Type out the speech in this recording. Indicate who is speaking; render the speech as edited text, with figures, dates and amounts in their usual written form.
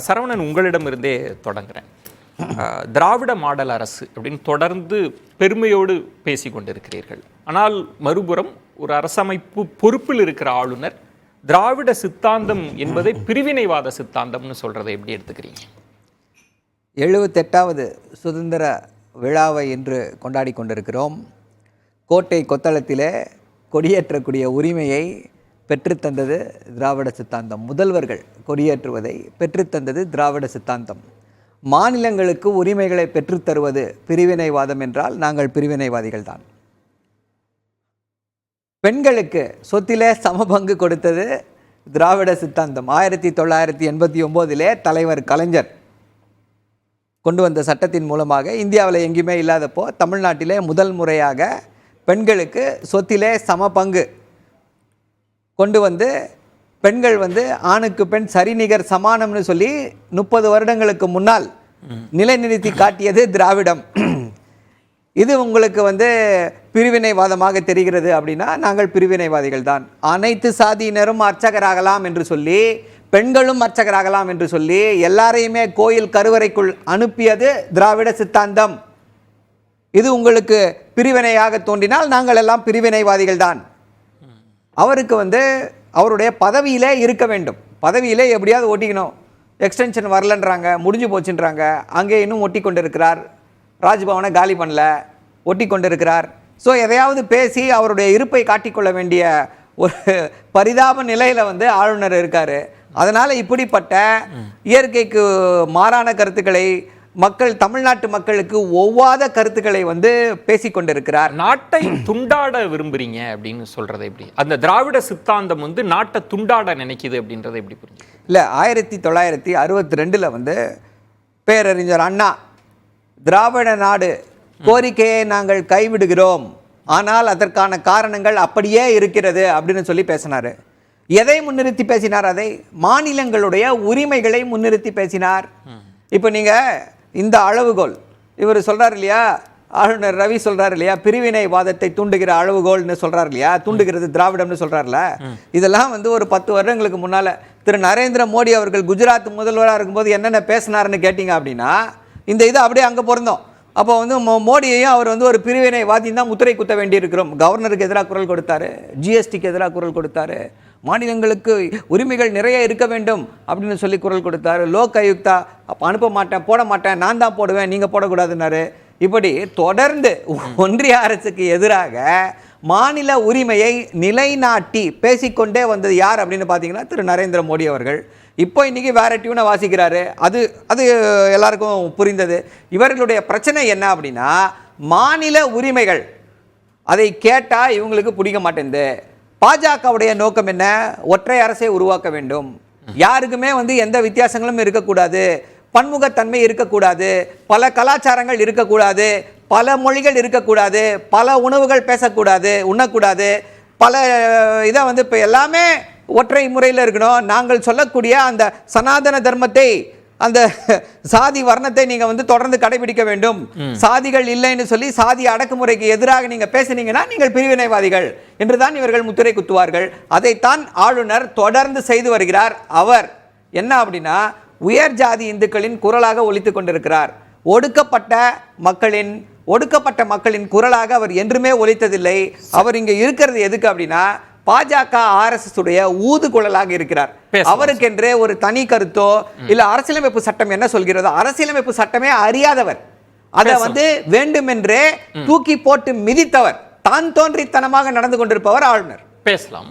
Speaker 1: சரவணன், உங்களிடமிருந்தே தொடங்குறேன். திராவிட model அரசு அப்படின்னு தொடர்ந்து பெருமையோடு பேசி கொண்டிருக்கிறீர்கள். ஆனால் மறுபுறம் ஒரு அரசமைப்பு பொறுப்பில் இருக்கிற ஆளுநர் திராவிட சித்தாந்தம் என்பதை பிரிவினைவாத சித்தாந்தம்னு சொல்றதை எப்படி எடுத்துக்கிறீங்க?
Speaker 2: 78வது சுதந்திர விழாவை இன்று கொண்டாடி கொண்டிருக்கிறோம். கோட்டை கொத்தளத்திலே கொடியேற்றக்கூடிய உரிமையை பெற்றுத்தந்தது திராவிட சித்தாந்தம். முதல்வர்கள் கொடியேற்றுவதை பெற்றுத்தந்தது திராவிட சித்தாந்தம். மாநிலங்களுக்கு உரிமைகளை பெற்றுத்தருவது பிரிவினைவாதம் என்றால் நாங்கள் பிரிவினைவாதிகள் தான். பெண்களுக்கு சொத்திலே சமபங்கு கொடுத்தது திராவிட சித்தாந்தம். 1989 தலைவர் கலைஞர் கொண்டு வந்த சட்டத்தின் மூலமாக இந்தியாவில் எங்கேயுமே இல்லாதப்போ தமிழ்நாட்டிலே முதல் முறையாக பெண்களுக்கு சொத்திலே சமபங்கு கொண்டு வந்து பெண்கள் ஆணுக்கு பெண் சரிநிகர் சமானம்னு சொல்லி 30 வருடங்களுக்கு முன்னால் நிலைநிறுத்தி காட்டியது திராவிடம். இது உங்களுக்கு பிரிவினைவாதமாக தெரிகிறது அப்படின்னா நாங்கள் பிரிவினைவாதிகள் தான். அனைத்து சாதியினரும் அர்ச்சகராகலாம் என்று சொல்லி, பெண்களும் அர்ச்சகராகலாம் என்று சொல்லி எல்லாரையுமே கோயில் கருவறைக்குள் அனுப்பியது திராவிட சித்தாந்தம். இது உங்களுக்கு பிரிவினையாக தோன்றினால் நாங்கள் எல்லாம் பிரிவினைவாதிகள் தான். அவருக்கு அவருடைய பதவியிலே இருக்க வேண்டும். பதவியிலே எப்படியாவது ஒட்டிக்கணும். எக்ஸ்டென்ஷன் வரலன்றாங்க, முடிஞ்சு போச்சுன்றாங்க. அங்கே இன்னும் ஒட்டி கொண்டு இருக்கிறார். ராஜ்பவனை காலி பண்ணல, ஒட்டி கொண்டு இருக்கிறார். ஸோ எதையாவது பேசி அவருடைய இருப்பை காட்டிக்கொள்ள வேண்டிய ஒரு பரிதாப நிலையில் ஆளுநர் இருக்கார். அதனால் இப்படிப்பட்ட இயற்கைக்கு மாறான கருத்துக்களை மக்கள், தமிழ்நாட்டு மக்களுக்கு ஒவ்வாத கருத்துக்களை பேசிக்கொண்டிருக்கிறார்.
Speaker 1: நாட்டை துண்டாட விரும்புறீங்க அப்படின்னு சொல்றதை எப்படி, அந்த திராவிட சித்தாந்தம் நாட்டை துண்டாட நினைக்குது அப்படின்றத எப்படி புரிஞ்சு?
Speaker 2: இல்லை, 1962 பேரறிஞர் அண்ணா திராவிட நாடு கோரிக்கையை நாங்கள் கைவிடுகிறோம், ஆனால் அதற்கான காரணங்கள் அப்படியே இருக்கிறது அப்படின்னு சொல்லி பேசினார். எதை முன்னிறுத்தி பேசினார்? அதை மாநிலங்களுடைய உரிமைகளை முன்னிறுத்தி பேசினார். இப்போ நீங்கள் இந்த அளவுகோல் இவர் சொல்கிறார் இல்லையா, ஆளுநர் ரவி சொல்கிறார் இல்லையா, பிரிவினைவாதத்தை தூண்டுகிற அளவுகோல்னு சொல்கிறார் இல்லையா, தூண்டுகிறது திராவிடம்னு சொல்கிறார்ல. இதெல்லாம் ஒரு 10 வருடங்களுக்கு முன்னால் திரு நரேந்திர மோடி அவர்கள் குஜராத் முதல்வராக இருக்கும்போது என்னென்ன பேசினார்னு கேட்டிங்க அப்படின்னா இந்த இது அப்படியே அங்கே பொருந்தோம். அப்போ மோடியையும் அவர் ஒரு பிரிவினைவாதின்னு தான் முத்திரை குத்த வேண்டியிருக்கிறோம். கவர்னருக்கு எதிராக குரல் கொடுத்தாரு, ஜிஎஸ்டிக்கு எதிராக குரல் கொடுத்தாரு, மாநிலங்களுக்கு உரிமைகள் நிறைய இருக்க வேண்டும் அப்படின்னு சொல்லி குரல் கொடுத்தாரு. லோக் ஆயுக்தா அப்போ அனுப்ப மாட்டேன், போட மாட்டேன், நான் தான் போடுவேன், நீங்கள் போடக்கூடாதுன்னாரு. இப்படி தொடர்ந்து ஒன்றிய அரசுக்கு எதிராக மாநில உரிமையை நிலைநாட்டி பேசிக்கொண்டே வந்தது யார் அப்படின்னு பார்த்தீங்கன்னா திரு நரேந்திர மோடி அவர்கள். இப்போ இன்றைக்கி வேற டியூனை வாசிக்கிறாரு. அது எல்லாருக்கும் புரிந்தது. இவர்களுடைய பிரச்சனை என்ன அப்படின்னா, மாநில உரிமைகள் அதை கேட்டால் இவங்களுக்கு பிடிக்க மாட்டேங்குது. பாஜகவுடைய நோக்கம் என்ன? ஒற்றை அரசை உருவாக்க வேண்டும். யாருக்குமே எந்த வித்தியாசங்களும் இருக்கக்கூடாது, பன்முகத்தன்மை இருக்கக்கூடாது, பல கலாச்சாரங்கள் இருக்கக்கூடாது, பல மொழிகள் இருக்கக்கூடாது, பல உணவுகள் பேசக்கூடாது, உண்ணக்கூடாது, பல இதை இப்போ எல்லாமே ஒற்றை முறையில் இருக்கணும். நாங்கள் சொல்லக்கூடிய அந்த சனாதன தர்மத்தை, அந்த சாதி வர்ணத்தை நீங்க தொடர்ந்து கடைபிடிக்க வேண்டும். சாதிகள் இல்லைன்னு சொல்லி சாதி அடக்குமுறைக்கு எதிராக நீங்க பேசினீங்கன்னா நீங்கள் பிரிவினைவாதிகள் என்றுதான் இவர்கள் முத்திரை குத்துவார்கள். அதைத்தான் ஆளுநர் தொடர்ந்து செய்து வருகிறார். அவர் என்ன அப்படின்னா, உயர் ஜாதி இந்துக்களின் குரலாக ஒலித்துக் கொண்டிருக்கிறார். ஒடுக்கப்பட்ட மக்களின் குரலாக அவர் என்றுமே ஒலித்ததில்லை. அவர் இங்க இருக்கிறது எதுக்கு அப்படின்னா, பாஜக RSS உடைய ஊதுகுழலாக இருக்கிறார். அவருக்கென்றே ஒரு தனி கருத்தோ இல்ல அரசியலமைப்பு சட்டம் என்ன சொல்கிறதோ, அரசியலமைப்பு சட்டமே அறியாதவர். அதை வேண்டுமென்றே தூக்கி போட்டு மிதித்தவர், தான் தோன்றித்தனமாக நடந்து கொண்டிருப்பவர் ஆளுநர்.
Speaker 1: பேசலாம்.